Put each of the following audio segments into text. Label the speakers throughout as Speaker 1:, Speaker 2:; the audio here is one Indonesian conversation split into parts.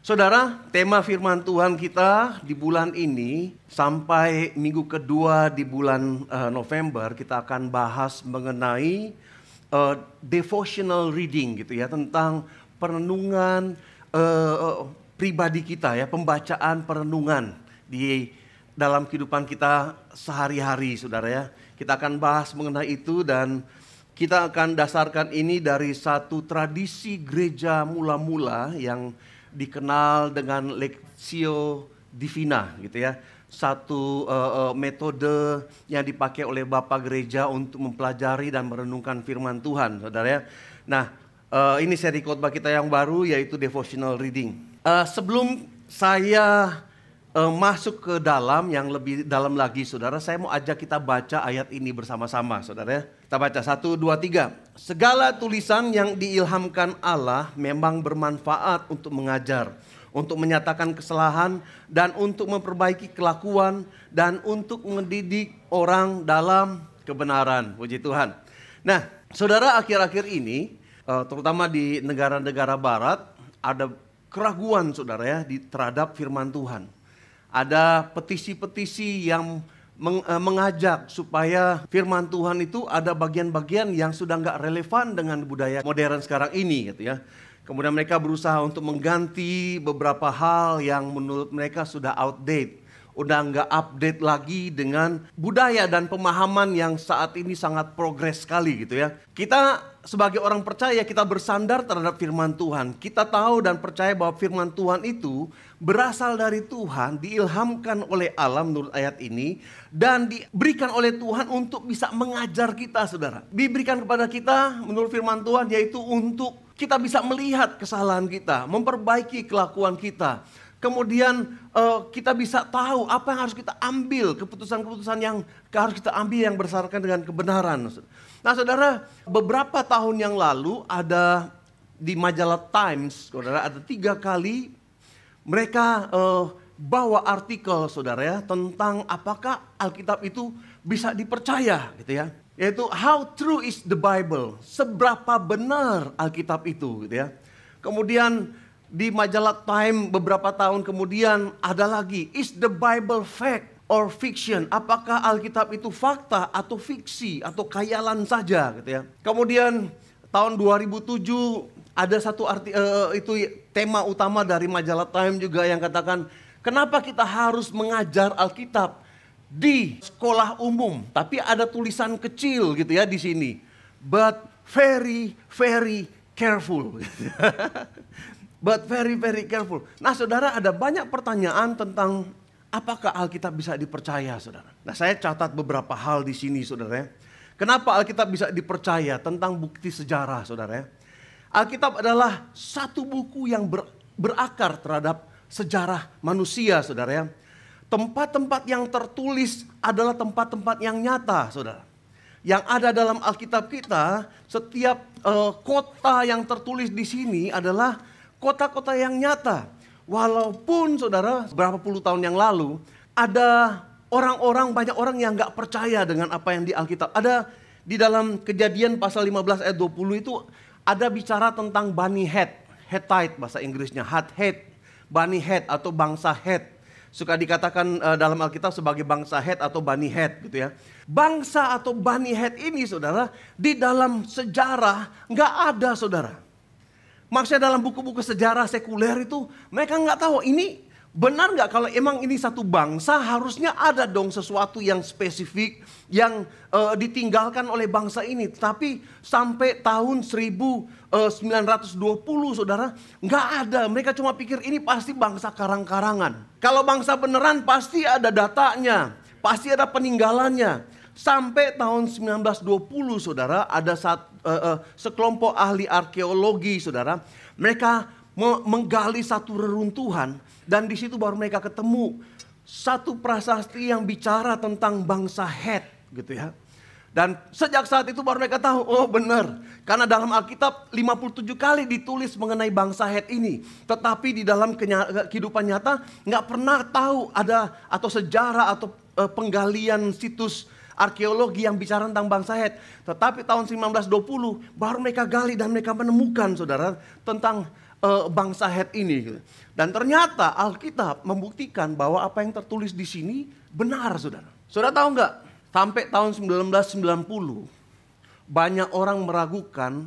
Speaker 1: Saudara, tema firman Tuhan kita di bulan ini sampai minggu kedua di bulan November kita akan bahas mengenai devotional reading gitu ya, tentang perenungan pribadi kita ya, pembacaan perenungan di dalam kehidupan kita sehari-hari, saudara ya. Kita akan bahas mengenai itu dan kita akan dasarkan ini dari satu tradisi gereja mula-mula yang dikenal dengan Lectio Divina gitu ya. Satu metode yang dipakai oleh Bapak Gereja untuk mempelajari dan merenungkan firman Tuhan, saudara ya. Nah, ini seri khotbah kita yang baru yaitu devotional reading. Sebelum saya masuk ke dalam yang lebih dalam lagi, saudara, saya mau ajak kita baca ayat ini bersama-sama, saudara ya. Kita baca 1, 2, 3. Segala tulisan yang diilhamkan Allah memang bermanfaat untuk mengajar, untuk menyatakan kesalahan, dan untuk memperbaiki kelakuan, dan untuk mendidik orang dalam kebenaran. Puji Tuhan. Nah, saudara, akhir-akhir ini, terutama di negara-negara barat, ada keraguan, saudara ya, terhadap firman Tuhan. Ada petisi-petisi yang mengajak supaya firman Tuhan itu ada bagian-bagian yang sudah nggak relevan dengan budaya modern sekarang ini gitu ya. Kemudian mereka berusaha untuk mengganti beberapa hal yang menurut mereka sudah outdated, udah nggak update lagi dengan budaya dan pemahaman yang saat ini sangat progres sekali gitu ya. Kita sebagai orang percaya kita bersandar terhadap firman Tuhan. Kita tahu dan percaya bahwa firman Tuhan itu berasal dari Tuhan, diilhamkan oleh Allah menurut ayat ini, dan diberikan oleh Tuhan untuk bisa mengajar kita, saudara. Diberikan kepada kita menurut firman Tuhan yaitu untuk kita bisa melihat kesalahan kita, memperbaiki kelakuan kita. Kemudian kita bisa tahu apa yang harus kita ambil, keputusan-keputusan yang harus kita ambil yang berdasarkan dengan kebenaran. Nah, saudara, beberapa tahun yang lalu ada di majalah Times, saudara, ada 3 kali mereka bawa artikel, saudara ya, tentang apakah Alkitab itu bisa dipercaya gitu ya. Yaitu how true is the Bible, seberapa benar Alkitab itu gitu ya. Kemudian di majalah Time beberapa tahun kemudian ada lagi, is the Bible fact or fiction? Apakah Alkitab itu fakta atau fiksi atau khayalan saja gitu ya. Kemudian tahun 2007 ada satu itu tema utama dari majalah Time juga yang katakan, kenapa kita harus mengajar Alkitab di sekolah umum, tapi ada tulisan kecil gitu ya di sini. But very very careful. But very very careful. Nah, saudara, ada banyak pertanyaan tentang apakah Alkitab bisa dipercaya, saudara. Nah, saya catat beberapa hal di sini, saudara ya. Kenapa Alkitab bisa dipercaya, tentang bukti sejarah, saudara ya. Alkitab adalah satu buku yang berakar terhadap sejarah manusia, saudara ya. Tempat-tempat yang tertulis adalah tempat-tempat yang nyata, saudara. Yang ada dalam Alkitab kita, setiap kota yang tertulis di sini adalah kota-kota yang nyata. Walaupun, saudara, berapa puluh tahun yang lalu, ada orang-orang, banyak orang yang gak percaya dengan apa yang di Alkitab. Ada di dalam Kejadian pasal 15 ayat 20 itu, ada bicara tentang Bani Hittite, bahasa Inggrisnya, Bani Het atau bangsa Het. Suka dikatakan dalam Alkitab sebagai bangsa Het atau Bani Het gitu ya. Bangsa atau Bani Het ini, saudara, di dalam sejarah nggak ada, saudara. Maksudnya dalam buku-buku sejarah sekuler itu mereka nggak tahu ini benar nggak, kalau emang ini satu bangsa harusnya ada dong sesuatu yang spesifik yang ditinggalkan oleh bangsa ini. Tapi sampai tahun 1920, saudara, nggak ada. Mereka cuma pikir ini pasti bangsa karang-karangan. Kalau bangsa beneran pasti ada datanya, pasti ada peninggalannya. Sampai tahun 1920, saudara, ada sekelompok ahli arkeologi, saudara. Mereka menggali satu reruntuhan dan di situ baru mereka ketemu satu prasasti yang bicara tentang bangsa Het gitu ya. Dan sejak saat itu baru mereka tahu, oh benar. Karena dalam Alkitab 57 kali ditulis mengenai bangsa Het ini. Tetapi di dalam kehidupan nyata nggak pernah tahu ada atau sejarah atau penggalian situs arkeologi yang bicara tentang bangsa Het. Tetapi tahun 1920 baru mereka gali dan mereka menemukan saudara tentang bangsa Het ini. Dan ternyata Alkitab membuktikan bahwa apa yang tertulis di sini benar saudara. Saudara tahu nggak? Sampai tahun 1990 banyak orang meragukan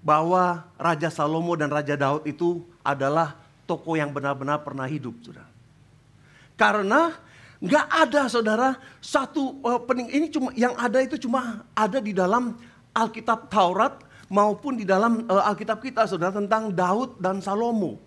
Speaker 1: bahwa Raja Salomo dan Raja Daud itu adalah tokoh yang benar-benar pernah hidup saudara. Karena nggak ada saudara satu ini cuma yang ada itu cuma ada di dalam Alkitab Taurat maupun di dalam Alkitab kita saudara tentang Daud dan Salomo.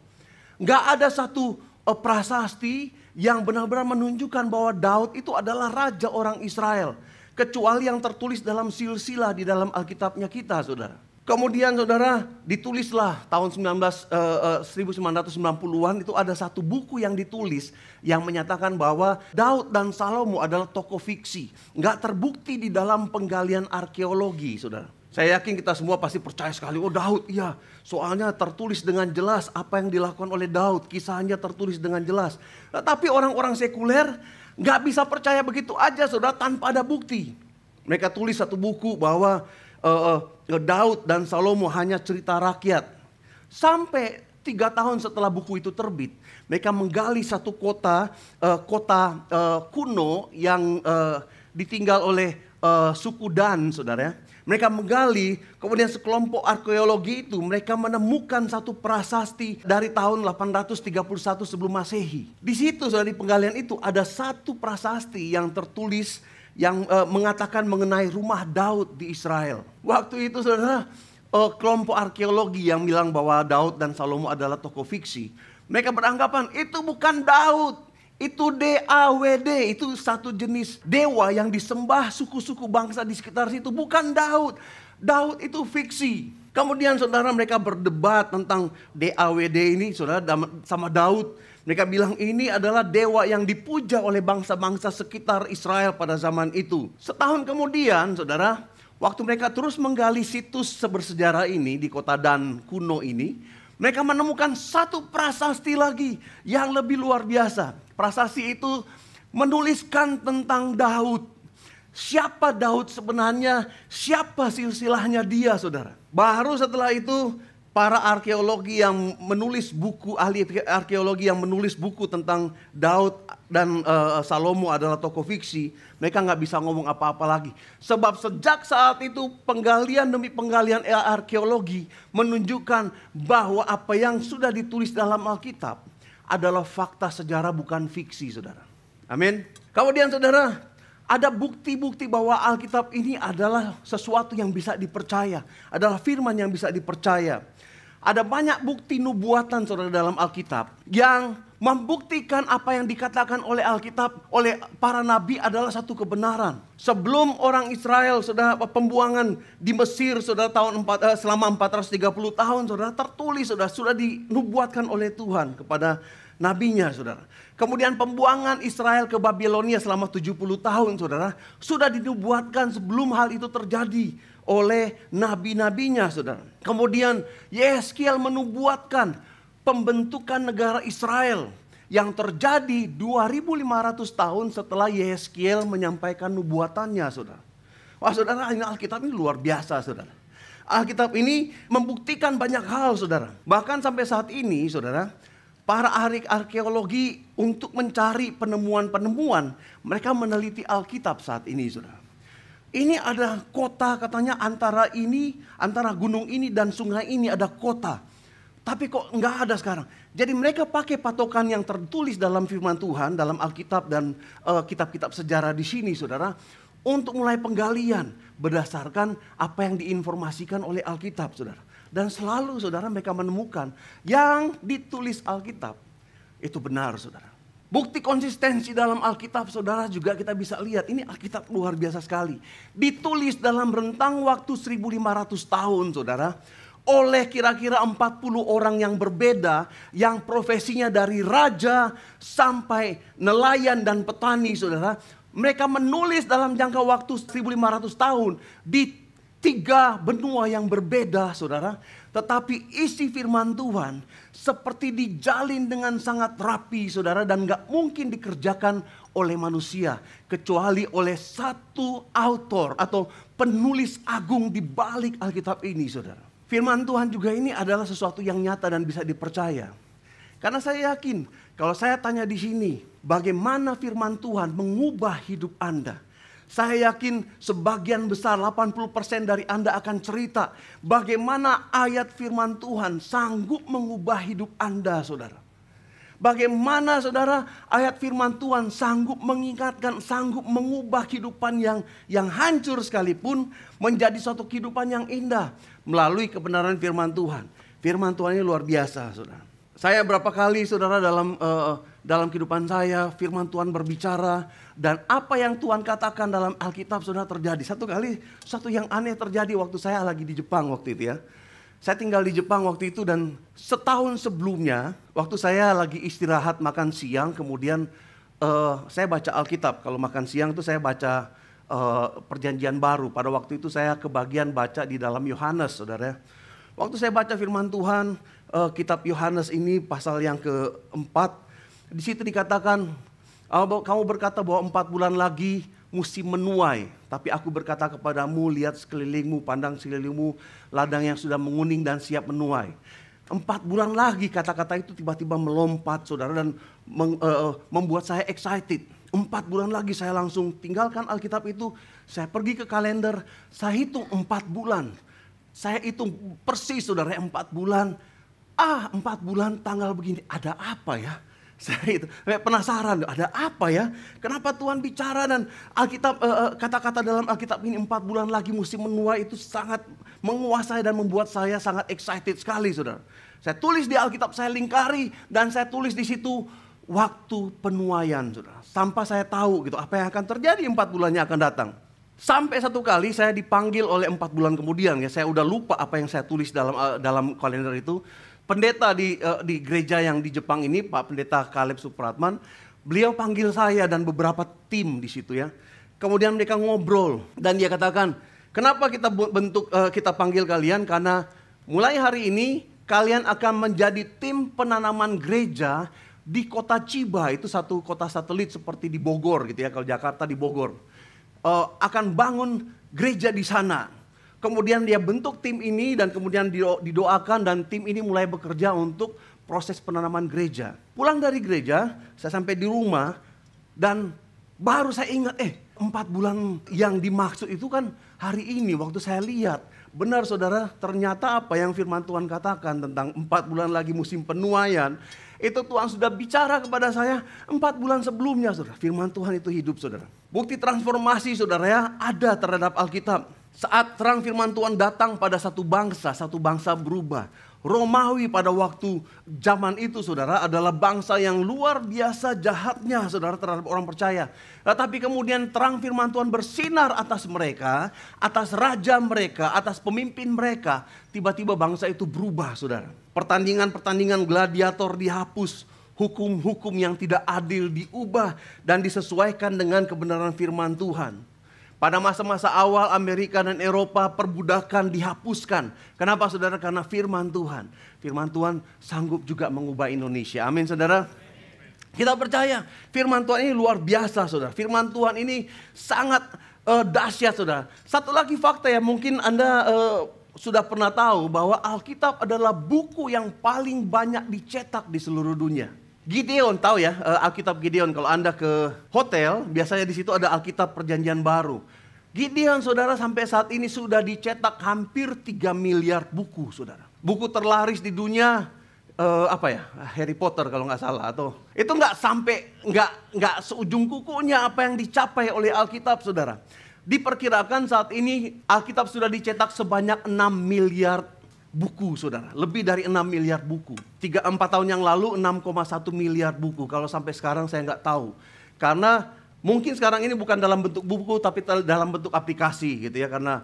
Speaker 1: Nggak ada satu prasasti yang benar-benar menunjukkan bahwa Daud itu adalah raja orang Israel. Kecuali yang tertulis dalam silsilah di dalam Alkitabnya kita saudara. Kemudian saudara ditulislah tahun 1990-an itu ada satu buku yang ditulis yang menyatakan bahwa Daud dan Salomo adalah tokoh fiksi. Nggak terbukti di dalam penggalian arkeologi saudara. Saya yakin kita semua pasti percaya sekali, oh Daud iya. Soalnya tertulis dengan jelas apa yang dilakukan oleh Daud. Kisahnya tertulis dengan jelas. Tapi orang-orang sekuler nggak bisa percaya begitu aja saudara tanpa ada bukti. Mereka tulis satu buku bahwa Daud dan Salomo hanya cerita rakyat. Sampai 3 tahun setelah buku itu terbit, mereka menggali satu kota kuno yang ditinggal oleh suku Dan saudara ya. Mereka menggali, kemudian sekelompok arkeologi itu mereka menemukan satu prasasti dari tahun 831 sebelum Masehi. Di situ saudara di penggalian itu ada satu prasasti yang tertulis yang mengatakan mengenai rumah Daud di Israel. Waktu itu saudara kelompok arkeologi yang bilang bahwa Daud dan Salomo adalah tokoh fiksi. Mereka beranggapan itu bukan Daud. Itu DAWD, itu satu jenis dewa yang disembah suku-suku bangsa di sekitar situ. Bukan Daud. Daud itu fiksi. Kemudian saudara mereka berdebat tentang DAWD ini saudara sama Daud. Mereka bilang ini adalah dewa yang dipuja oleh bangsa-bangsa sekitar Israel pada zaman itu. Setahun kemudian saudara, waktu mereka terus menggali situs bersejarah ini di kota Dan kuno ini, mereka menemukan satu prasasti lagi yang lebih luar biasa. Prasasti itu menuliskan tentang Daud. Siapa Daud sebenarnya? Siapa silsilahnya dia saudara? Baru setelah itu para arkeologi yang menulis buku, ahli arkeologi yang menulis buku tentang Daud dan Salomo adalah tokoh fiksi. Mereka nggak bisa ngomong apa-apa lagi. Sebab sejak saat itu penggalian demi penggalian arkeologi menunjukkan bahwa apa yang sudah ditulis dalam Alkitab adalah fakta sejarah bukan fiksi saudara. Amin. Kemudian saudara, ada bukti-bukti bahwa Alkitab ini adalah sesuatu yang bisa dipercaya. Adalah firman yang bisa dipercaya. Ada banyak bukti nubuatan saudara dalam Alkitab yang membuktikan apa yang dikatakan oleh Alkitab, oleh para nabi adalah satu kebenaran. Sebelum orang Israel saudara pembuangan di Mesir saudara selama 430 tahun saudara tertulis sudah dinubuatkan oleh Tuhan kepada nabinya saudara. Kemudian pembuangan Israel ke Babilonia selama 70 tahun saudara sudah dinubuatkan sebelum hal itu terjadi oleh nabi-nabinya saudara. Kemudian Yehezkiel menubuatkan pembentukan negara Israel yang terjadi 2500 tahun setelah Yehezkiel menyampaikan nubuatannya saudara. Wah saudara, ini Alkitab ini luar biasa saudara. Alkitab ini membuktikan banyak hal saudara. Bahkan sampai saat ini saudara, para ahli arkeologi untuk mencari penemuan-penemuan, mereka meneliti Alkitab saat ini saudara. Ini ada kota katanya antara gunung ini dan sungai ini ada kota. Tapi kok nggak ada sekarang. Jadi mereka pakai patokan yang tertulis dalam firman Tuhan, dalam Alkitab dan kitab-kitab sejarah di sini saudara. Untuk mulai penggalian berdasarkan apa yang diinformasikan oleh Alkitab saudara. Dan selalu saudara mereka menemukan yang ditulis Alkitab itu benar saudara. Bukti konsistensi dalam Alkitab saudara juga kita bisa lihat. Ini Alkitab luar biasa sekali. Ditulis dalam rentang waktu 1500 tahun saudara. Oleh kira-kira 40 orang yang berbeda. Yang profesinya dari raja sampai nelayan dan petani saudara. Mereka menulis dalam jangka waktu 1500 tahun di 3 benua yang berbeda, saudara. Tetapi isi firman Tuhan seperti dijalin dengan sangat rapi, saudara. Dan gak mungkin dikerjakan oleh manusia kecuali oleh satu autor atau penulis agung di balik Alkitab ini, saudara. Firman Tuhan juga ini adalah sesuatu yang nyata dan bisa dipercaya. Karena saya yakin kalau saya tanya di sini bagaimana firman Tuhan mengubah hidup Anda, saya yakin sebagian besar 80% dari Anda akan cerita bagaimana ayat firman Tuhan sanggup mengubah hidup Anda, saudara. Bagaimana, saudara, ayat firman Tuhan sanggup mengingatkan, sanggup mengubah kehidupan yang hancur sekalipun menjadi suatu kehidupan yang indah melalui kebenaran firman Tuhan. Firman Tuhan ini luar biasa, saudara. Saya berapa kali, saudara, dalam kehidupan saya firman Tuhan berbicara dan apa yang Tuhan katakan dalam Alkitab, saudara, terjadi. Satu yang aneh terjadi waktu saya lagi di Jepang waktu itu ya. Saya tinggal di Jepang waktu itu dan setahun sebelumnya waktu saya lagi istirahat makan siang, kemudian saya baca Alkitab. Kalau makan siang itu saya baca Perjanjian Baru. Pada waktu itu saya kebagian baca di dalam Yohanes, saudara. Waktu saya baca firman Tuhan, kitab Yohanes ini pasal yang keempat, di situ dikatakan, kamu berkata bahwa 4 bulan lagi musim menuai. Tapi aku berkata kepadamu, lihat sekelilingmu, pandang sekelilingmu, ladang yang sudah menguning dan siap menuai. 4 bulan lagi, kata-kata itu tiba-tiba melompat, saudara, dan membuat saya excited. 4 bulan lagi saya langsung tinggalkan Alkitab itu, saya pergi ke kalender, saya hitung 4 bulan. Saya hitung persis, saudara, 4 bulan. 4 bulan tanggal begini, ada apa ya? Saya itu penasaran, ada apa ya? Kenapa Tuhan bicara dan Alkitab, kata-kata dalam Alkitab ini 4 bulan lagi musim menuai itu sangat menguasai dan membuat saya sangat excited sekali, saudara. Saya tulis di Alkitab, saya lingkari dan saya tulis di situ waktu penuaian, saudara. Sampai saya tahu gitu apa yang akan terjadi 4 bulannya akan datang. Sampai satu kali saya dipanggil oleh 4 bulan kemudian ya, saya udah lupa apa yang saya tulis dalam kalender itu. Pendeta di gereja yang di Jepang ini, Pak Pendeta Caleb Supratman, beliau panggil saya dan beberapa tim di situ ya. Kemudian mereka ngobrol dan dia katakan, kenapa kita panggil kalian? Karena mulai hari ini kalian akan menjadi tim penanaman gereja di kota Chiba, itu satu kota satelit seperti di Bogor gitu ya. Kalau Jakarta di Bogor, akan bangun gereja di sana. Kemudian dia bentuk tim ini dan kemudian didoakan dan tim ini mulai bekerja untuk proses penanaman gereja. Pulang dari gereja, saya sampai di rumah dan baru saya ingat, 4 bulan yang dimaksud itu kan hari ini waktu saya lihat. Benar, saudara, ternyata apa yang firman Tuhan katakan tentang 4 bulan lagi musim penuaian, itu Tuhan sudah bicara kepada saya 4 bulan sebelumnya, saudara. Firman Tuhan itu hidup, saudara. Bukti transformasi, saudara, ya, ada terhadap Alkitab. Saat terang firman Tuhan datang pada satu bangsa berubah. Romawi pada waktu zaman itu, saudara, adalah bangsa yang luar biasa jahatnya, saudara, terhadap orang percaya. Tetapi kemudian terang firman Tuhan bersinar atas mereka, atas raja mereka, atas pemimpin mereka. Tiba-tiba bangsa itu berubah, saudara. Pertandingan-pertandingan gladiator dihapus. Hukum-hukum yang tidak adil diubah dan disesuaikan dengan kebenaran firman Tuhan. Pada masa-masa awal Amerika dan Eropa perbudakan dihapuskan. Kenapa, saudara? Karena firman Tuhan. Firman Tuhan sanggup juga mengubah Indonesia. Amin, saudara. Kita percaya firman Tuhan ini luar biasa, saudara. Firman Tuhan ini sangat dahsyat, saudara. Satu lagi fakta yang mungkin Anda sudah pernah tahu bahwa Alkitab adalah buku yang paling banyak dicetak di seluruh dunia. Gideon, tahu ya, Alkitab Gideon. Kalau Anda ke hotel, biasanya di situ ada Alkitab Perjanjian Baru. Gideon, saudara, sampai saat ini sudah dicetak hampir 3 miliar buku, saudara. Buku terlaris di dunia, Harry Potter kalau nggak salah, atau itu nggak seujung kukunya apa yang dicapai oleh Alkitab, saudara. Diperkirakan saat ini Alkitab sudah dicetak sebanyak 6 miliar buku, saudara. Lebih dari 6 miliar buku. 3-4 tahun yang lalu 6,1 miliar buku. Kalau sampai sekarang saya nggak tahu. Karena mungkin sekarang ini bukan dalam bentuk buku tapi dalam bentuk aplikasi gitu ya. Karena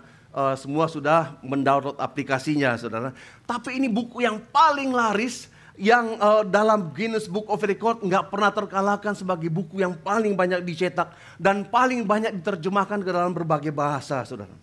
Speaker 1: semua sudah mendownload aplikasinya, saudara. Tapi ini buku yang paling laris yang dalam Guinness Book of Record nggak pernah terkalahkan sebagai buku yang paling banyak dicetak dan paling banyak diterjemahkan ke dalam berbagai bahasa, saudara.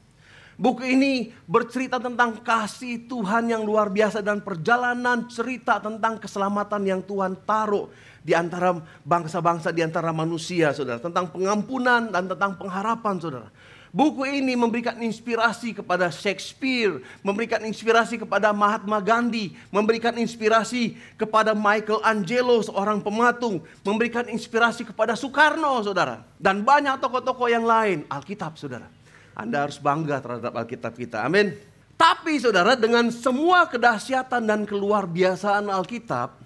Speaker 1: Buku ini bercerita tentang kasih Tuhan yang luar biasa dan perjalanan cerita tentang keselamatan yang Tuhan taruh di antara bangsa-bangsa, di antara manusia, saudara. Tentang pengampunan dan tentang pengharapan, saudara. Buku ini memberikan inspirasi kepada Shakespeare, memberikan inspirasi kepada Mahatma Gandhi, memberikan inspirasi kepada Michelangelo, seorang pematung, memberikan inspirasi kepada Soekarno, saudara. Dan banyak tokoh-tokoh yang lain. Alkitab, saudara. Anda harus bangga terhadap Alkitab kita. Amin. Tapi saudara, dengan semua kedahsyatan dan keluar biasaan Alkitab,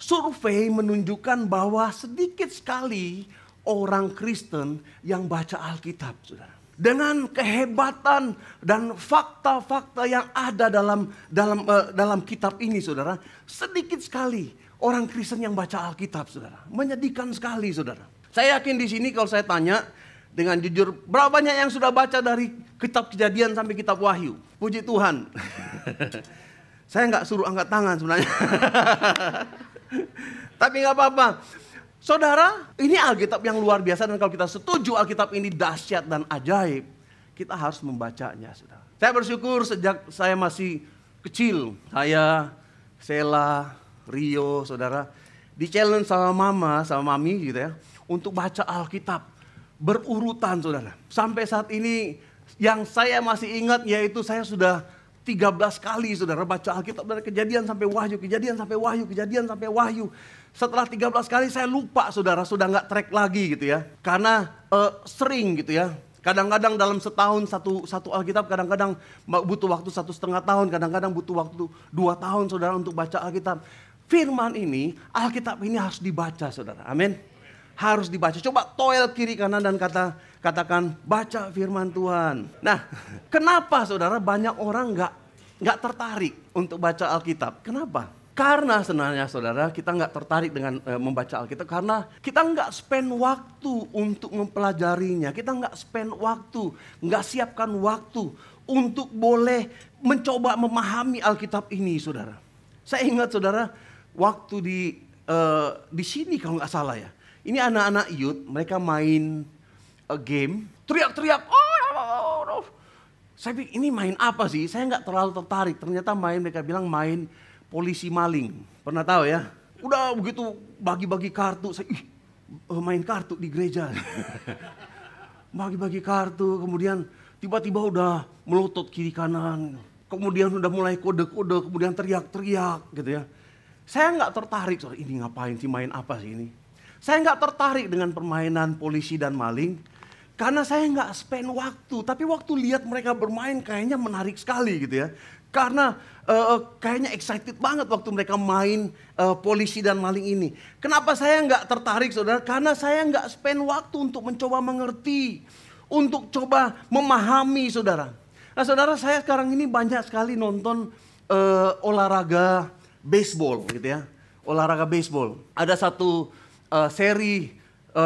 Speaker 1: survei menunjukkan bahwa sedikit sekali orang Kristen yang baca Alkitab, saudara. Dengan kehebatan dan fakta-fakta yang ada dalam kitab ini, saudara, sedikit sekali orang Kristen yang baca Alkitab, saudara. Menyedihkan sekali, saudara. Saya yakin di sini kalau saya tanya dengan jujur, berapa banyak yang sudah baca dari kitab Kejadian sampai kitab Wahyu? Puji Tuhan. Saya nggak suruh angkat tangan sebenarnya. Tapi nggak apa-apa. Saudara, ini Alkitab yang luar biasa dan kalau kita setuju Alkitab ini dahsyat dan ajaib, kita harus membacanya, saudara. Saya bersyukur sejak saya masih kecil, saya, Sela, Rio, saudara, di-challenge sama mama, sama mami gitu ya, untuk baca Alkitab berurutan, saudara. Sampai saat ini yang saya masih ingat yaitu saya sudah 13 kali, saudara, baca Alkitab dari Kejadian sampai Wahyu, Kejadian sampai Wahyu, Kejadian sampai Wahyu. Setelah 13 kali saya lupa, saudara, sudah nggak track lagi gitu ya. Karena sering gitu ya. Kadang-kadang dalam setahun satu Alkitab, kadang-kadang butuh waktu 1,5 tahun, kadang-kadang butuh waktu 2 tahun, saudara, untuk baca Alkitab. Firman ini, Alkitab ini harus dibaca, saudara. Amin. Harus dibaca. Coba toel kiri kanan dan katakan baca firman Tuhan. Nah, kenapa saudara banyak orang nggak tertarik untuk baca Alkitab? Kenapa? Karena sebenarnya saudara kita nggak tertarik dengan membaca Alkitab karena kita nggak spend waktu untuk mempelajarinya. Kita nggak spend waktu, nggak siapkan waktu untuk boleh mencoba memahami Alkitab ini, saudara. Saya ingat saudara waktu di sini kalau nggak salah ya. Ini anak-anak youth, mereka main game, teriak-teriak. Oh. Saya pikir ini main apa sih? Saya nggak terlalu tertarik. Ternyata mereka bilang main polisi maling. Pernah tahu ya? Udah begitu bagi-bagi kartu. Saya main kartu di gereja. Bagi-bagi kartu, kemudian tiba-tiba udah melotot kiri kanan. Kemudian udah mulai kode-kode, kemudian teriak-teriak gitu ya. Saya nggak tertarik. Ini ngapain sih, main apa sih ini? Saya nggak tertarik dengan permainan polisi dan maling. Karena saya nggak spend waktu. Tapi waktu lihat mereka bermain kayaknya menarik sekali gitu ya. Karena kayaknya excited banget waktu mereka main polisi dan maling ini. Kenapa saya nggak tertarik, saudara? Karena saya nggak spend waktu untuk mencoba mengerti. Untuk coba memahami, saudara. Nah saudara, saya sekarang ini banyak sekali nonton olahraga baseball gitu ya. Olahraga baseball. Ada satu seri,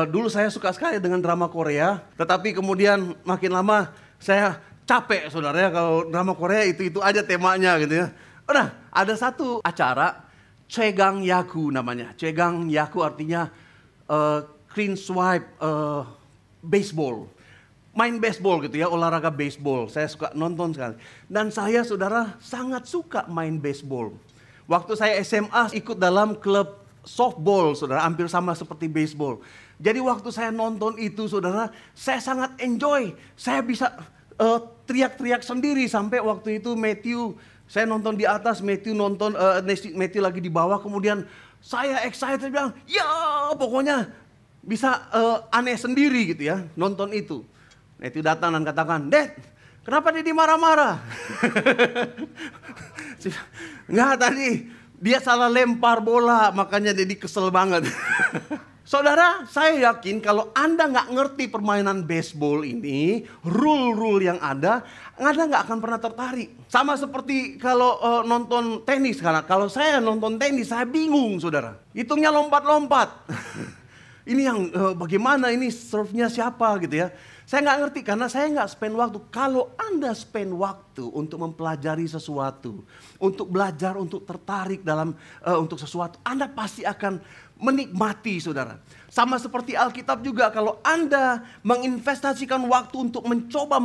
Speaker 1: dulu saya suka sekali dengan drama Korea, tetapi kemudian makin lama saya capek, saudara ya, kalau drama Korea itu aja temanya gitu ya. Nah, ada satu acara Chaegang Yaku namanya. Chaegang Yaku artinya clean swipe baseball. Main baseball gitu ya, olahraga baseball. Saya suka nonton sekali. Dan saya, saudara, sangat suka main baseball. Waktu saya SMA ikut dalam klub softball, saudara, hampir sama seperti baseball. Jadi waktu saya nonton itu, saudara, saya sangat enjoy. Saya bisa teriak-teriak sendiri sampai waktu itu Matthew, saya nonton di atas, Matthew lagi di bawah, kemudian saya excited bilang, ya pokoknya bisa aneh sendiri gitu ya, nonton itu. Matthew datang dan katakan, Dad, kenapa dia marah-marah? Enggak, tadi dia salah lempar bola, makanya jadi kesel banget. Saudara, saya yakin kalau Anda nggak ngerti permainan baseball ini, rule-rule yang ada, Anda nggak akan pernah tertarik. Sama seperti kalau nonton tenis. Karena kalau saya nonton tenis, saya bingung, saudara. Hitungnya lompat-lompat. Ini yang bagaimana ini serve-nya siapa gitu ya. Saya nggak ngerti karena saya nggak spend waktu. Kalau Anda spend waktu untuk mempelajari sesuatu, untuk belajar, untuk tertarik dalam untuk sesuatu, Anda pasti akan menikmati, saudara. Sama seperti Alkitab juga, kalau Anda menginvestasikan waktu untuk mencoba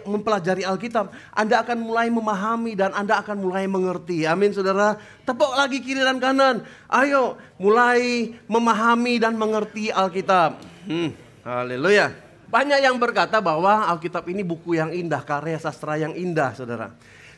Speaker 1: mempelajari Alkitab, Anda akan mulai memahami dan Anda akan mulai mengerti. Amin, saudara. Tepuk lagi kiri dan kanan. Ayo, mulai memahami dan mengerti Alkitab. Haleluya. Banyak yang berkata bahwa Alkitab ini buku yang indah, karya sastra yang indah, saudara.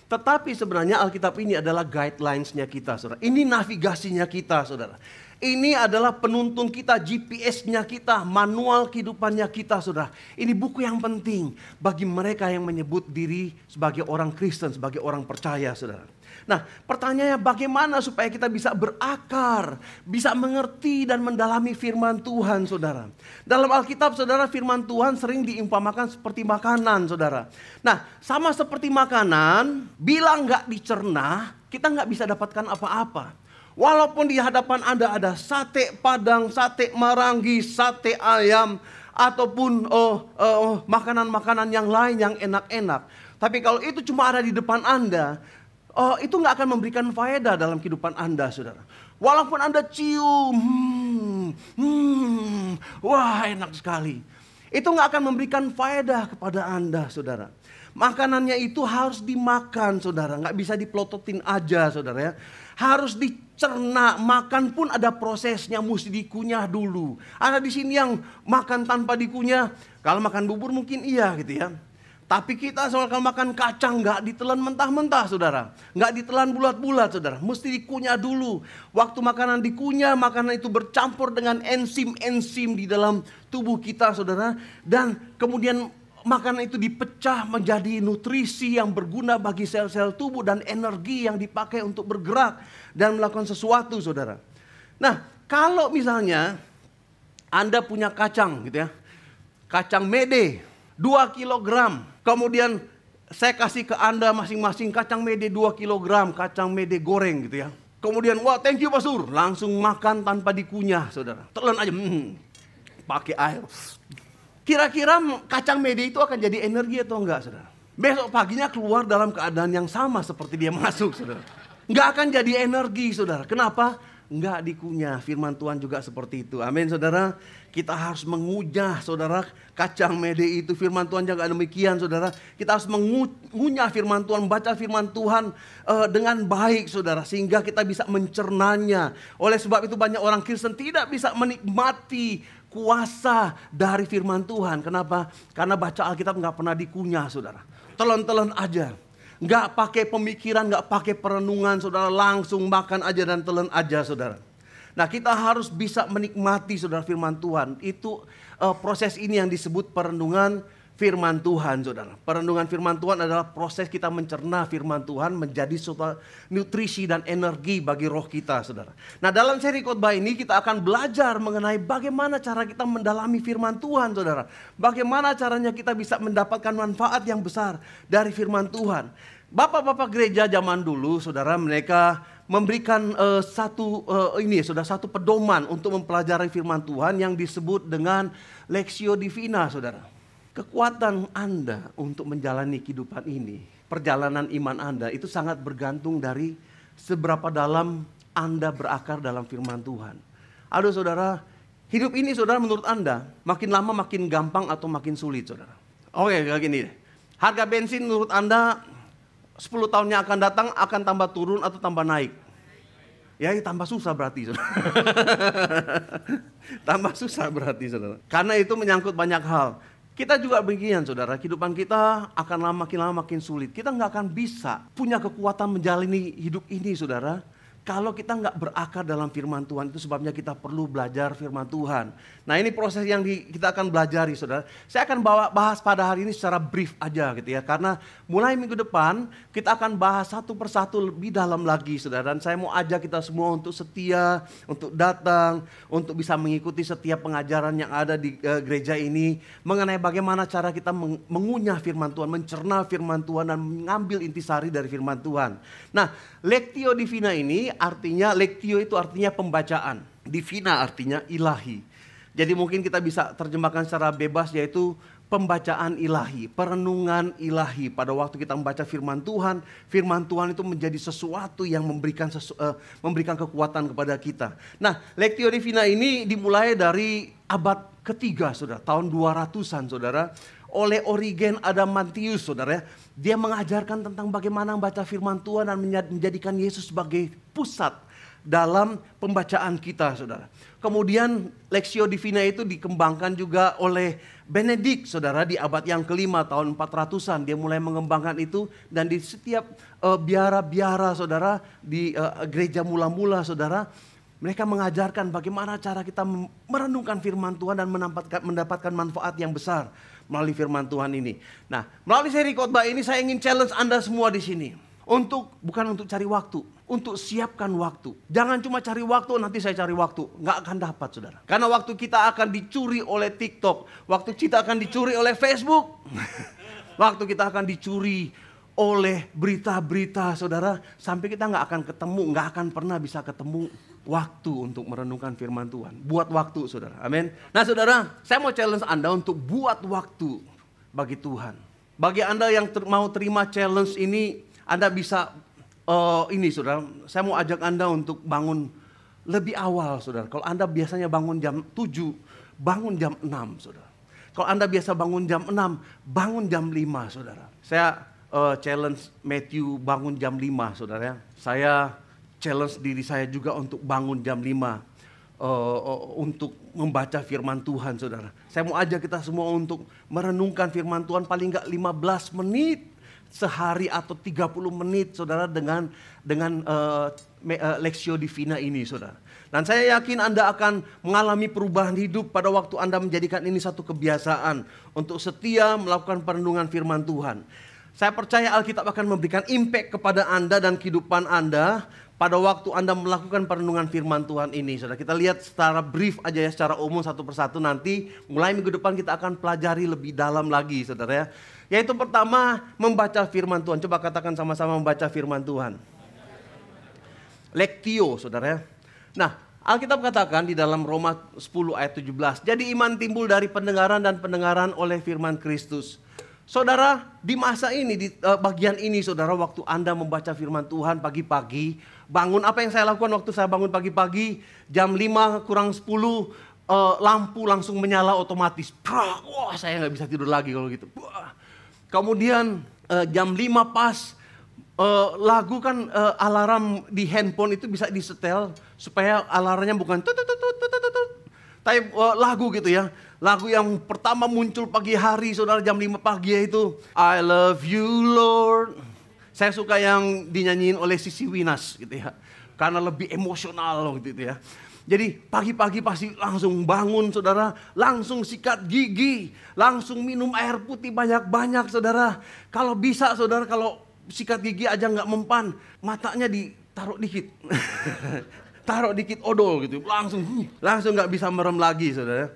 Speaker 1: Tetapi sebenarnya Alkitab ini adalah guidelines-nya kita, saudara. Ini navigasinya kita, saudara. Ini adalah penuntun kita, GPS-nya kita, manual kehidupannya kita, saudara. Ini buku yang penting bagi mereka yang menyebut diri sebagai orang Kristen, sebagai orang percaya, saudara. Nah, pertanyaannya bagaimana supaya kita bisa berakar, bisa mengerti dan mendalami firman Tuhan, saudara. Dalam Alkitab, saudara, firman Tuhan sering diumpamakan seperti makanan, saudara. Nah, sama seperti makanan, bila nggak dicerna, kita nggak bisa dapatkan apa-apa. Walaupun di hadapan Anda ada sate Padang, sate Marangi, sate ayam, ataupun makanan-makanan yang lain yang enak-enak. Tapi kalau itu cuma ada di depan Anda, itu nggak akan memberikan faedah dalam kehidupan Anda, saudara. Walaupun Anda cium, wah enak sekali. Itu nggak akan memberikan faedah kepada Anda, saudara. Makanannya itu harus dimakan, saudara. Nggak bisa dipelototin aja, saudara ya. Harus dicerna, makan pun ada prosesnya, mesti dikunyah dulu. Ada di sini yang makan tanpa dikunyah. Kalau makan bubur mungkin iya gitu ya. Tapi kita soal kalau makan kacang nggak ditelan mentah-mentah, saudara. Nggak ditelan bulat-bulat, saudara. Mesti dikunyah dulu. Waktu makanan dikunyah, makanan itu bercampur dengan enzim-enzim di dalam tubuh kita, saudara. Dan kemudian makanan itu dipecah menjadi nutrisi yang berguna bagi sel-sel tubuh dan energi yang dipakai untuk bergerak dan melakukan sesuatu, saudara. Nah, kalau misalnya Anda punya kacang gitu ya. Kacang mede 2 kilogram. Kemudian saya kasih ke Anda masing-masing kacang mede 2 kilogram, kacang mede goreng gitu ya. Kemudian, wah thank you Pak Sur. Langsung makan tanpa dikunyah, saudara. Telan aja, pakai air. Kira-kira kacang mede itu akan jadi energi atau enggak, saudara? Besok paginya keluar dalam keadaan yang sama seperti dia masuk, saudara. Enggak akan jadi energi, saudara. Kenapa? Enggak dikunyah. Firman Tuhan juga seperti itu. Amin, saudara. Kita harus mengunyah, saudara, kacang mede itu. Firman Tuhan juga demikian, saudara. Kita harus mengunyah firman Tuhan, baca firman Tuhan dengan baik, saudara. Sehingga kita bisa mencernanya. Oleh sebab itu banyak orang Kristen tidak bisa menikmati kuasa dari firman Tuhan. Kenapa? Karena baca Alkitab nggak pernah dikunyah, saudara. Telan-telan aja. Nggak pakai pemikiran, nggak pakai perenungan, saudara. Langsung makan aja dan telan aja, saudara. Nah, kita harus bisa menikmati, saudara, firman Tuhan. Itu proses ini yang disebut perenungan firman Tuhan, saudara. Perenungan firman Tuhan adalah proses kita mencerna firman Tuhan menjadi suatu nutrisi dan energi bagi roh kita, saudara. Nah, dalam seri khotbah ini kita akan belajar mengenai bagaimana cara kita mendalami firman Tuhan, saudara. Bagaimana caranya kita bisa mendapatkan manfaat yang besar dari firman Tuhan. Bapak-bapak gereja zaman dulu, saudara, mereka memberikan satu pedoman untuk mempelajari firman Tuhan yang disebut dengan Lectio Divina, saudara. Kekuatan Anda untuk menjalani kehidupan ini, perjalanan iman Anda itu sangat bergantung dari seberapa dalam Anda berakar dalam firman Tuhan. Aduh, saudara, hidup ini, saudara, menurut Anda makin lama makin gampang atau makin sulit, saudara? Oke, kayak gini deh. Harga bensin menurut Anda 10 tahun yang akan datang akan tambah turun atau tambah naik? Ya, tambah susah berarti, saudara. Tambah susah berarti, saudara. Karena itu menyangkut banyak hal. Kita juga beginian, saudara, kehidupan kita akan lama makin sulit. Kita nggak akan bisa punya kekuatan menjalani hidup ini, saudara, kalau kita nggak berakar dalam firman Tuhan. Itu sebabnya kita perlu belajar firman Tuhan. Nah, ini proses yang kita akan belajari, saudara. Saya akan bahas pada hari ini secara brief aja gitu ya. Karena mulai minggu depan kita akan bahas satu persatu lebih dalam lagi, saudara. Dan saya mau ajak kita semua untuk setia, untuk datang, untuk bisa mengikuti setiap pengajaran yang ada di gereja ini. Mengenai bagaimana cara kita mengunyah firman Tuhan, mencerna firman Tuhan dan mengambil intisari dari firman Tuhan. Nah, Lectio Divina ini artinya, Lectio itu artinya pembacaan. Divina artinya ilahi. Jadi mungkin kita bisa terjemahkan secara bebas yaitu pembacaan ilahi, perenungan ilahi. Pada waktu kita membaca firman Tuhan itu menjadi sesuatu yang memberikan kekuatan kepada kita. Nah, Lectio Divina ini dimulai dari abad ketiga, saudara, tahun 200-an, saudara, oleh Origen Adamantius, saudara. Dia mengajarkan tentang bagaimana membaca firman Tuhan dan menjadikan Yesus sebagai pusat dalam pembacaan kita, saudara. Kemudian Lectio Divina itu dikembangkan juga oleh Benedict, saudara, di abad yang kelima tahun 400-an. Dia mulai mengembangkan itu dan di setiap biara-biara, saudara, di gereja mula-mula, saudara, mereka mengajarkan bagaimana cara kita merenungkan firman Tuhan dan mendapatkan manfaat yang besar melalui firman Tuhan ini. Nah, melalui seri khotbah ini saya ingin challenge Anda semua di sini. Bukan untuk cari waktu, untuk siapkan waktu. Jangan cuma cari waktu, nanti saya cari waktu. Nggak akan dapat, saudara. Karena waktu kita akan dicuri oleh TikTok. Waktu kita akan dicuri oleh Facebook. Waktu kita akan dicuri oleh berita-berita, saudara. Sampai kita nggak akan ketemu, nggak akan pernah bisa ketemu waktu untuk merenungkan firman Tuhan. Buat waktu, saudara. Amin. Nah, saudara, saya mau challenge Anda untuk buat waktu bagi Tuhan. Bagi Anda yang mau terima challenge ini, Anda bisa, saudara, saya mau ajak Anda untuk bangun lebih awal, saudara. Kalau Anda biasanya bangun jam 7, bangun jam 6, saudara. Kalau Anda biasa bangun jam 6, bangun jam 5, saudara. Saya challenge Matthew bangun jam 5, saudara. Saya challenge diri saya juga untuk bangun jam 5, untuk membaca firman Tuhan, saudara. Saya mau ajak kita semua untuk merenungkan firman Tuhan paling enggak 15 menit sehari atau 30 menit, saudara, dengan Lectio Divina ini, saudara. Dan saya yakin Anda akan mengalami perubahan hidup pada waktu Anda menjadikan ini satu kebiasaan untuk setia melakukan perenungan firman Tuhan. Saya percaya Alkitab akan memberikan impact kepada Anda dan kehidupan Anda pada waktu Anda melakukan perenungan firman Tuhan ini, saudara. Kita lihat secara brief aja ya, secara umum satu persatu. Nanti mulai minggu depan kita akan pelajari lebih dalam lagi, saudara ya. Yaitu pertama, membaca firman Tuhan. Coba katakan sama-sama, membaca firman Tuhan. Lectio, saudara ya. Nah, Alkitab katakan di dalam Roma 10 ayat 17. Jadi iman timbul dari pendengaran dan pendengaran oleh firman Kristus. Saudara, di masa ini, di bagian ini, saudara, waktu Anda membaca firman Tuhan pagi-pagi, bangun, apa yang saya lakukan waktu saya bangun pagi-pagi, jam 5 kurang 10, lampu langsung menyala otomatis. Wah, saya nggak bisa tidur lagi kalau gitu. Kemudian jam 5 pas, lagu kan alarm di handphone itu bisa disetel supaya alarmnya bukan tapi lagu gitu ya. Lagu yang pertama muncul pagi hari, saudara, jam 5 pagi itu I love you Lord. Saya suka yang dinyanyiin oleh Sisi Winas gitu ya, karena lebih emosional gitu ya. Jadi pagi-pagi pasti langsung bangun, saudara, langsung sikat gigi, langsung minum air putih banyak-banyak, saudara. Kalau bisa, saudara, kalau sikat gigi aja nggak mempan, matanya ditaruh dikit, taruh dikit odol gitu, langsung nggak bisa merem lagi, saudara.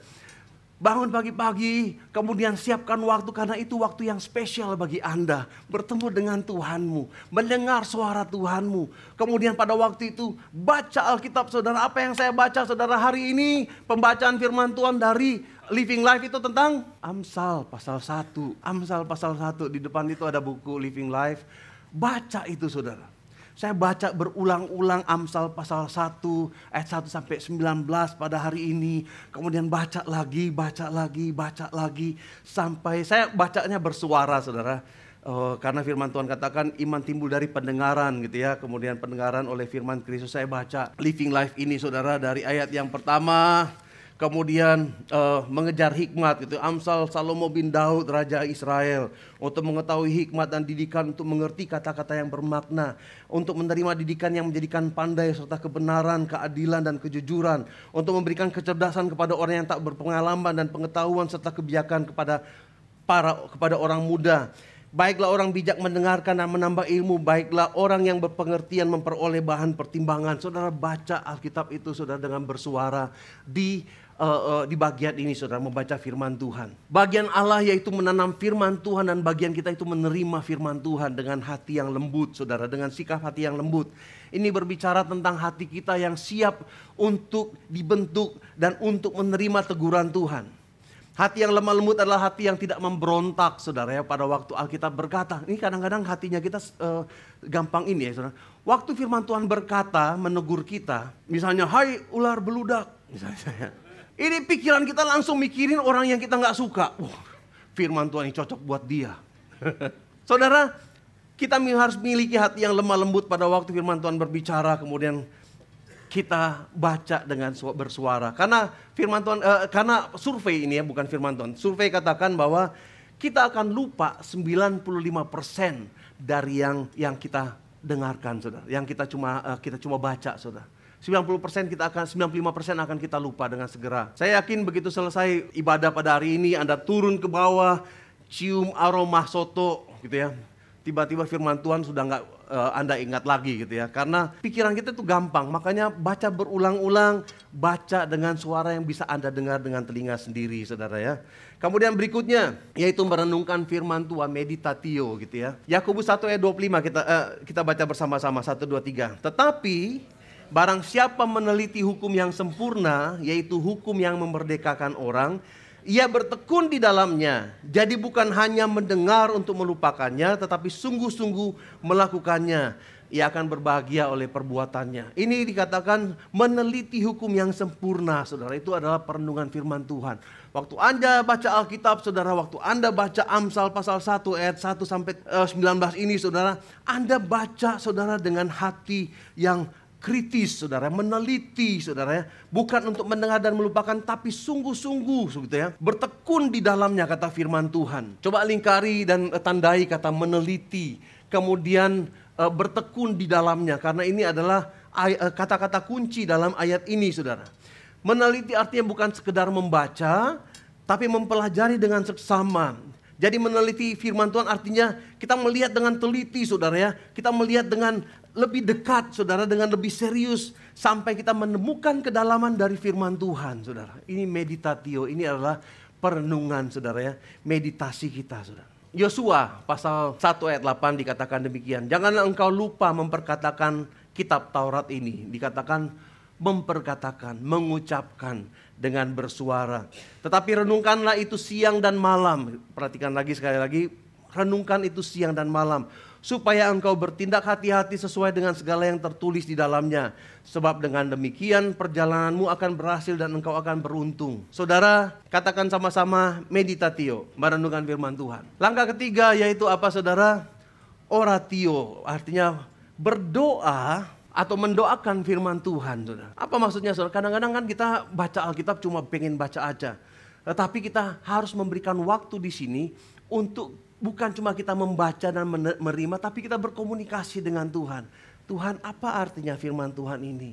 Speaker 1: Bangun pagi-pagi, kemudian siapkan waktu karena itu waktu yang spesial bagi Anda. Bertemu dengan Tuhanmu, mendengar suara Tuhanmu. Kemudian pada waktu itu baca Alkitab, saudara. Apa yang saya baca, saudara, hari ini pembacaan firman Tuhan dari Living Life itu tentang Amsal pasal 1. Amsal pasal 1, di depan itu ada buku Living Life. Baca itu, saudara. Saya baca berulang-ulang Amsal pasal 1 ayat 1 sampai 19 pada hari ini. Kemudian baca lagi sampai saya bacanya bersuara, saudara. Karena firman Tuhan katakan iman timbul dari pendengaran gitu ya. Kemudian pendengaran oleh firman Kristus. Saya baca Living Life ini, saudara, dari ayat yang pertama. Kemudian mengejar hikmat gitu. Amsal Salomo bin Daud Raja Israel. Untuk mengetahui hikmat dan didikan, untuk mengerti kata-kata yang bermakna. Untuk menerima didikan yang menjadikan pandai serta kebenaran, keadilan dan kejujuran. Untuk memberikan kecerdasan kepada orang yang tak berpengalaman dan pengetahuan serta kebijakan kepada orang muda. Baiklah orang bijak mendengarkan dan menambah ilmu. Baiklah orang yang berpengertian memperoleh bahan pertimbangan. Saudara, baca Alkitab itu, saudara, dengan bersuara di bagian ini, saudara, membaca firman Tuhan. Bagian Allah yaitu menanam firman Tuhan, dan bagian kita itu menerima firman Tuhan dengan hati yang lembut, saudara, dengan sikap hati yang lembut. Ini berbicara tentang hati kita yang siap untuk dibentuk dan untuk menerima teguran Tuhan. Hati yang lemah lembut adalah hati yang tidak memberontak, saudara ya. Pada waktu Alkitab berkata, ini kadang-kadang hatinya kita gampang ini ya, saudara. Waktu firman Tuhan berkata, menegur kita, misalnya, hai ular beludak, misalnya. Ini pikiran kita langsung mikirin orang yang kita nggak suka. Firman Tuhan ini cocok buat dia. Saudara, kita harus memiliki hati yang lemah lembut pada waktu firman Tuhan berbicara, kemudian kita baca dengan bersuara. Karena firman Tuhan, karena survei ini ya, bukan firman Tuhan. Survei katakan bahwa kita akan lupa 95% dari yang kita dengarkan, saudara. Yang kita cuma baca, saudara. 95% akan kita lupa dengan segera. Saya yakin begitu selesai ibadah pada hari ini, Anda turun ke bawah, cium aroma soto gitu ya. Tiba-tiba firman Tuhan sudah nggak Anda ingat lagi gitu ya. Karena pikiran kita itu gampang, makanya baca berulang-ulang, baca dengan suara yang bisa Anda dengar dengan telinga sendiri, saudara ya. Kemudian berikutnya, yaitu merenungkan firman Tuhan, meditatio gitu ya. Yakobus 1 ayat 25 kita baca bersama-sama, 1, 2, 3. Tetapi barang siapa meneliti hukum yang sempurna, yaitu hukum yang memerdekakan orang, ia bertekun di dalamnya. Jadi bukan hanya mendengar untuk melupakannya, tetapi sungguh-sungguh melakukannya. Ia akan berbahagia oleh perbuatannya. Ini dikatakan meneliti hukum yang sempurna, saudara. Itu adalah perenungan firman Tuhan. Waktu Anda baca Alkitab, saudara, waktu Anda baca Amsal pasal 1 ayat 1 sampai 19 ini, saudara, Anda baca, saudara, dengan hati yang kritis, saudara, meneliti, saudara ya, bukan untuk mendengar dan melupakan, tapi sungguh-sungguh, gitu ya, bertekun di dalamnya, kata firman Tuhan. Coba lingkari dan tandai kata meneliti, kemudian bertekun di dalamnya, karena ini adalah kata-kata kunci dalam ayat ini, saudara. Meneliti artinya bukan sekedar membaca, tapi mempelajari dengan seksama. Jadi meneliti firman Tuhan artinya kita melihat dengan teliti, saudara ya. Kita melihat dengan lebih dekat, saudara, dengan lebih serius. Sampai kita menemukan kedalaman dari firman Tuhan, saudara. Ini meditatio, ini adalah perenungan, saudara ya. Meditasi kita, saudara. Yosua pasal 1 ayat 8 dikatakan demikian. Janganlah engkau lupa memperkatakan kitab Taurat ini. Dikatakan memperkatakan, mengucapkan dengan bersuara. Tetapi renungkanlah itu siang dan malam. Perhatikan lagi sekali lagi, renungkan itu siang dan malam. Supaya engkau bertindak hati-hati sesuai dengan segala yang tertulis di dalamnya. Sebab dengan demikian perjalananmu akan berhasil dan engkau akan beruntung. Saudara, katakan sama-sama meditatio, merenungkan firman Tuhan. Langkah ketiga yaitu apa, saudara? Oratio, artinya berdoa atau mendoakan firman Tuhan, saudara. Apa maksudnya, saudara? Kadang-kadang kan kita baca Alkitab cuma pengen baca aja. Tetapi kita harus memberikan waktu di sini untuk bukan cuma kita membaca dan menerima, tapi kita berkomunikasi dengan Tuhan. Tuhan, apa artinya firman Tuhan ini?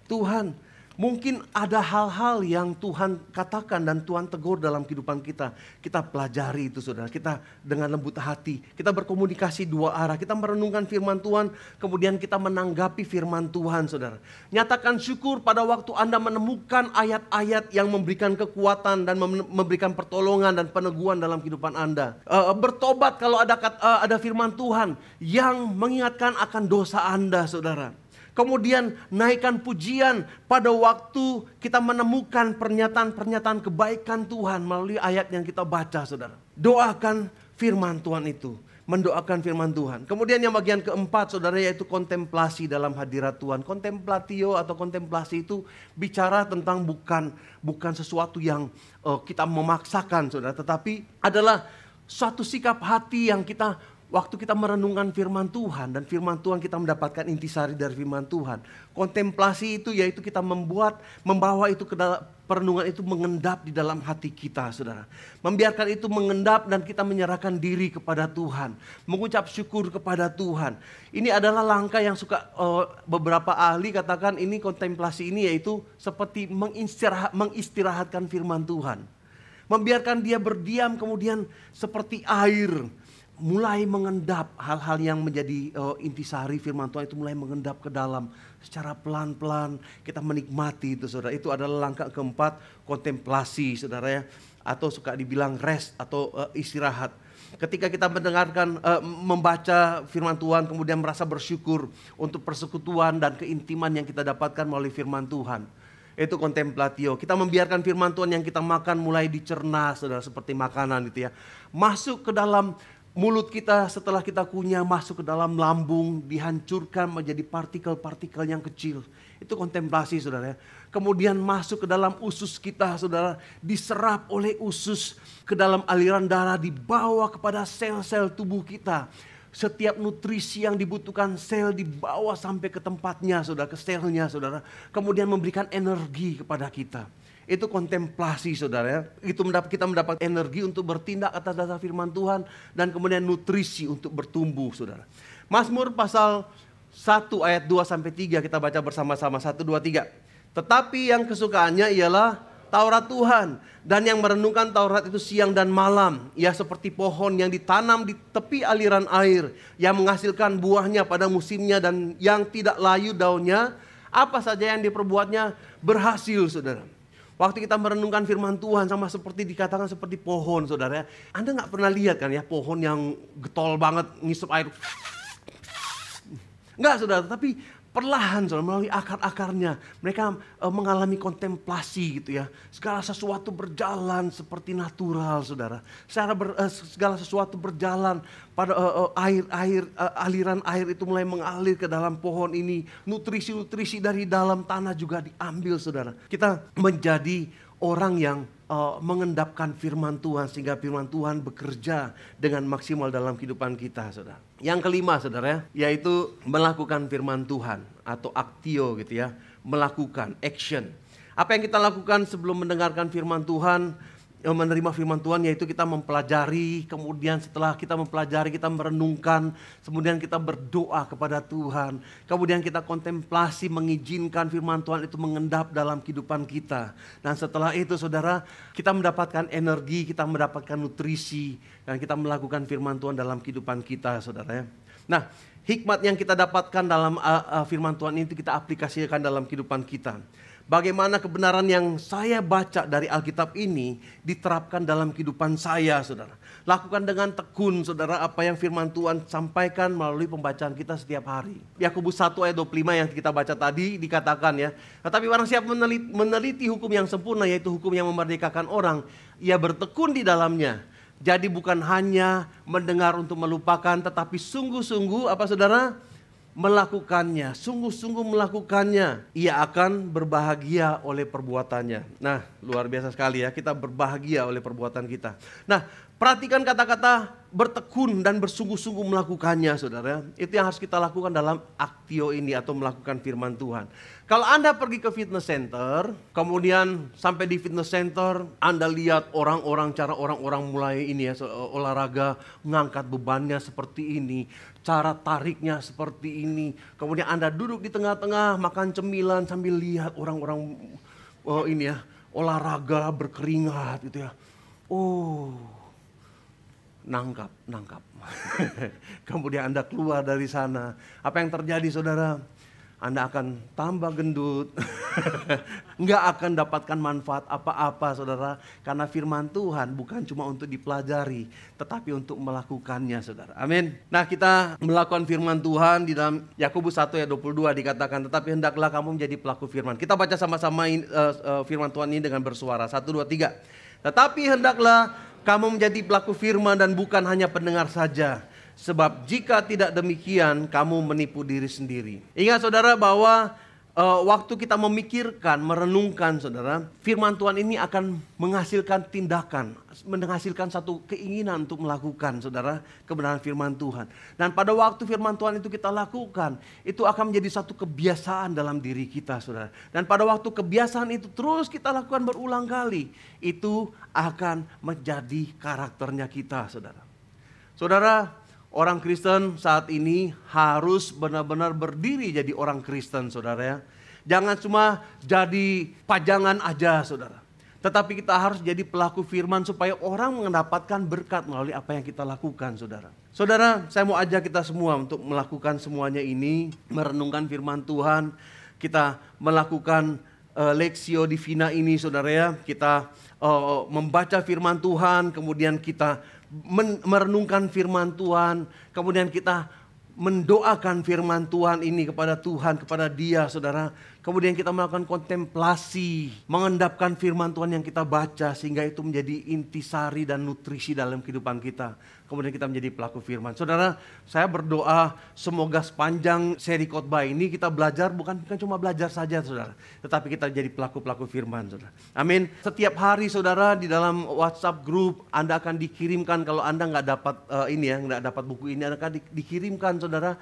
Speaker 1: Tuhan, mungkin ada hal-hal yang Tuhan katakan dan Tuhan tegur dalam kehidupan kita. Kita pelajari itu, saudara. Kita dengan lembut hati. Kita berkomunikasi dua arah. Kita merenungkan firman Tuhan. Kemudian kita menanggapi firman Tuhan, saudara. Nyatakan syukur pada waktu Anda menemukan ayat-ayat yang memberikan kekuatan dan memberikan pertolongan dan peneguhan dalam kehidupan Anda. Bertobat kalau ada firman Tuhan yang mengingatkan akan dosa Anda, saudara. Kemudian naikkan pujian pada waktu kita menemukan pernyataan-pernyataan kebaikan Tuhan melalui ayat yang kita baca, saudara. Doakan firman Tuhan itu. Mendoakan firman Tuhan. Kemudian yang bagian keempat, saudara, yaitu kontemplasi dalam hadirat Tuhan. Kontemplatio atau kontemplasi itu bicara tentang bukan sesuatu yang kita memaksakan, saudara. Tetapi adalah suatu sikap hati yang waktu kita merenungkan firman Tuhan dan firman Tuhan kita mendapatkan intisari dari firman Tuhan. Kontemplasi itu yaitu kita membawa itu ke dalam perenungan itu mengendap di dalam hati kita, saudara. Membiarkan itu mengendap dan kita menyerahkan diri kepada Tuhan. Mengucap syukur kepada Tuhan. Ini adalah langkah yang suka beberapa ahli katakan ini kontemplasi ini yaitu seperti mengistirahatkan firman Tuhan. Membiarkan dia berdiam kemudian seperti air. Mulai mengendap hal-hal yang menjadi intisari firman Tuhan itu mulai mengendap ke dalam secara pelan-pelan kita menikmati itu, saudara. Itu adalah langkah keempat, kontemplasi, saudara ya, atau suka dibilang rest atau istirahat. Ketika kita mendengarkan membaca firman Tuhan kemudian merasa bersyukur untuk persekutuan dan keintiman yang kita dapatkan melalui firman Tuhan. Itu kontemplatio. Kita membiarkan firman Tuhan yang kita makan mulai dicerna, saudara, seperti makanan gitu ya. Masuk ke dalam mulut kita setelah kita kunyah, masuk ke dalam lambung, dihancurkan menjadi partikel-partikel yang kecil. Itu kontemplasi, saudara ya. Kemudian masuk ke dalam usus kita, saudara, diserap oleh usus ke dalam aliran darah, dibawa kepada sel-sel tubuh kita. Setiap nutrisi yang dibutuhkan sel dibawa sampai ke tempatnya, saudara, ke selnya, saudara. Kemudian memberikan energi kepada kita. Itu kontemplasi, saudara ya. Itu kita mendapat energi untuk bertindak atas dasar firman Tuhan. Dan kemudian nutrisi untuk bertumbuh, saudara. Mazmur pasal 1 ayat 2-3 kita baca bersama-sama. 1, 2, 3. Tetapi yang kesukaannya ialah Taurat Tuhan. Dan yang merenungkan Taurat itu siang dan malam. Ia seperti pohon yang ditanam di tepi aliran air. Yang menghasilkan buahnya pada musimnya dan yang tidak layu daunnya. Apa saja yang diperbuatnya berhasil, saudara. Waktu kita merenungkan firman Tuhan sama seperti dikatakan seperti pohon, saudara. Anda gak pernah lihat kan ya pohon yang getol banget ngisep air. Enggak, saudara, tapi perlahan, saudara, melalui akar-akarnya mereka mengalami kontemplasi gitu ya. Segala sesuatu berjalan seperti natural, saudara. Segala sesuatu berjalan pada aliran air itu mulai mengalir ke dalam pohon ini. Nutrisi-nutrisi dari dalam tanah juga diambil, saudara. Kita menjadi orang yang mengendapkan firman Tuhan sehingga firman Tuhan bekerja dengan maksimal dalam kehidupan kita, saudara. Yang kelima, saudara, yaitu melakukan firman Tuhan atau aktio gitu ya, melakukan action. Apa yang kita lakukan sebelum mendengarkan firman Tuhan, menerima firman Tuhan, yaitu kita mempelajari, kemudian setelah kita mempelajari kita merenungkan, kemudian kita berdoa kepada Tuhan, kemudian kita kontemplasi mengizinkan firman Tuhan itu mengendap dalam kehidupan kita. Dan setelah itu, saudara, kita mendapatkan energi, kita mendapatkan nutrisi, dan kita melakukan firman Tuhan dalam kehidupan kita, saudara ya. Nah, hikmat yang kita dapatkan dalam firman Tuhan itu kita aplikasikan dalam kehidupan kita. Bagaimana kebenaran yang saya baca dari Alkitab ini diterapkan dalam kehidupan saya, saudara. Lakukan dengan tekun, saudara, apa yang firman Tuhan sampaikan melalui pembacaan kita setiap hari. Yakobus 1 ayat 25 yang kita baca tadi dikatakan ya. Tetapi barang siapa meneliti hukum yang sempurna, yaitu hukum yang memerdekakan orang, ia bertekun di dalamnya. Jadi bukan hanya mendengar untuk melupakan, tetapi sungguh-sungguh apa, saudara? Melakukannya, sungguh-sungguh melakukannya, ia akan berbahagia oleh perbuatannya. Nah, luar biasa sekali ya, kita berbahagia oleh perbuatan kita. Nah, perhatikan kata-kata bertekun dan bersungguh-sungguh melakukannya, saudara. Itu yang harus kita lakukan dalam aktio ini atau melakukan firman Tuhan. Kalau Anda pergi ke fitness center, kemudian sampai di fitness center, Anda lihat cara orang-orang mulai ini ya, olahraga, mengangkat bebannya seperti ini, cara tariknya seperti ini. Kemudian Anda duduk di tengah-tengah, makan cemilan sambil lihat orang-orang ini ya, olahraga berkeringat gitu ya. Nangkap. Kemudian Anda keluar dari sana. Apa yang terjadi, saudara? Anda akan tambah gendut. Nggak akan dapatkan manfaat apa-apa, saudara. Karena firman Tuhan bukan cuma untuk dipelajari, tetapi untuk melakukannya, saudara. Amin. Nah, kita melakukan firman Tuhan di dalam Yakobus 1 ayat 22 dikatakan, tetapi hendaklah kamu menjadi pelaku firman. Kita baca sama-sama firman Tuhan ini dengan bersuara. 1, 2, 3. Tetapi hendaklah kamu menjadi pelaku firman dan bukan hanya pendengar saja. Sebab jika tidak demikian, kamu menipu diri sendiri. Ingat, saudara, bahwa waktu kita memikirkan, merenungkan, saudara, firman Tuhan ini akan menghasilkan tindakan, menghasilkan satu keinginan untuk melakukan, saudara, kebenaran firman Tuhan. Dan pada waktu firman Tuhan itu kita lakukan, itu akan menjadi satu kebiasaan dalam diri kita, saudara. Dan pada waktu kebiasaan itu terus kita lakukan berulang kali, itu akan menjadi karakternya kita, saudara. Saudara, orang Kristen saat ini harus benar-benar berdiri jadi orang Kristen, saudara ya. Jangan cuma jadi pajangan aja, saudara. Tetapi kita harus jadi pelaku firman supaya orang mendapatkan berkat melalui apa yang kita lakukan, saudara. Saudara, saya mau ajak kita semua untuk melakukan semuanya ini, merenungkan firman Tuhan. Kita melakukan Lexio Divina ini, saudara ya. Kita membaca firman Tuhan, kemudian kita merenungkan firman Tuhan, kemudian kita mendoakan firman Tuhan ini kepada Tuhan, kepada Dia, saudara. Kemudian kita melakukan kontemplasi, mengendapkan firman Tuhan yang kita baca sehingga itu menjadi intisari dan nutrisi dalam kehidupan kita. Kemudian kita menjadi pelaku firman. Saudara, saya berdoa semoga sepanjang seri khotbah ini kita belajar bukan cuma belajar saja, saudara, tetapi kita jadi pelaku-pelaku firman, saudara. Amin. Setiap hari, saudara, di dalam WhatsApp group Anda akan dikirimkan, kalau Anda nggak dapat nggak dapat buku ini, Anda akan dikirimkan, saudara,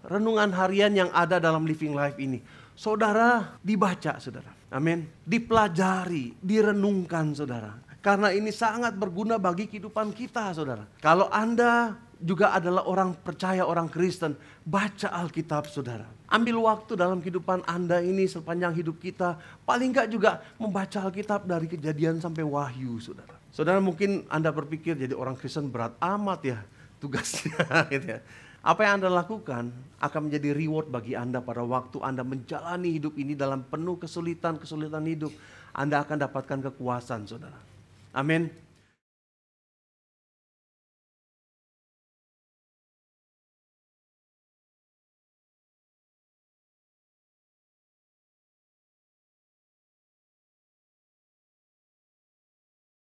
Speaker 1: renungan harian yang ada dalam Living Life ini. Saudara, dibaca, saudara. Amin. Dipelajari, direnungkan, saudara. Karena ini sangat berguna bagi kehidupan kita, saudara. Kalau Anda juga adalah orang percaya, orang Kristen, baca Alkitab, saudara. Ambil waktu dalam kehidupan Anda ini sepanjang hidup kita. Paling enggak juga membaca Alkitab dari Kejadian sampai Wahyu, saudara. Saudara, mungkin Anda berpikir jadi orang Kristen berat amat ya tugasnya. Gitu ya. Apa yang Anda lakukan akan menjadi reward bagi Anda pada waktu Anda menjalani hidup ini dalam penuh kesulitan hidup. Anda akan dapatkan kekuasaan, saudara. Amin.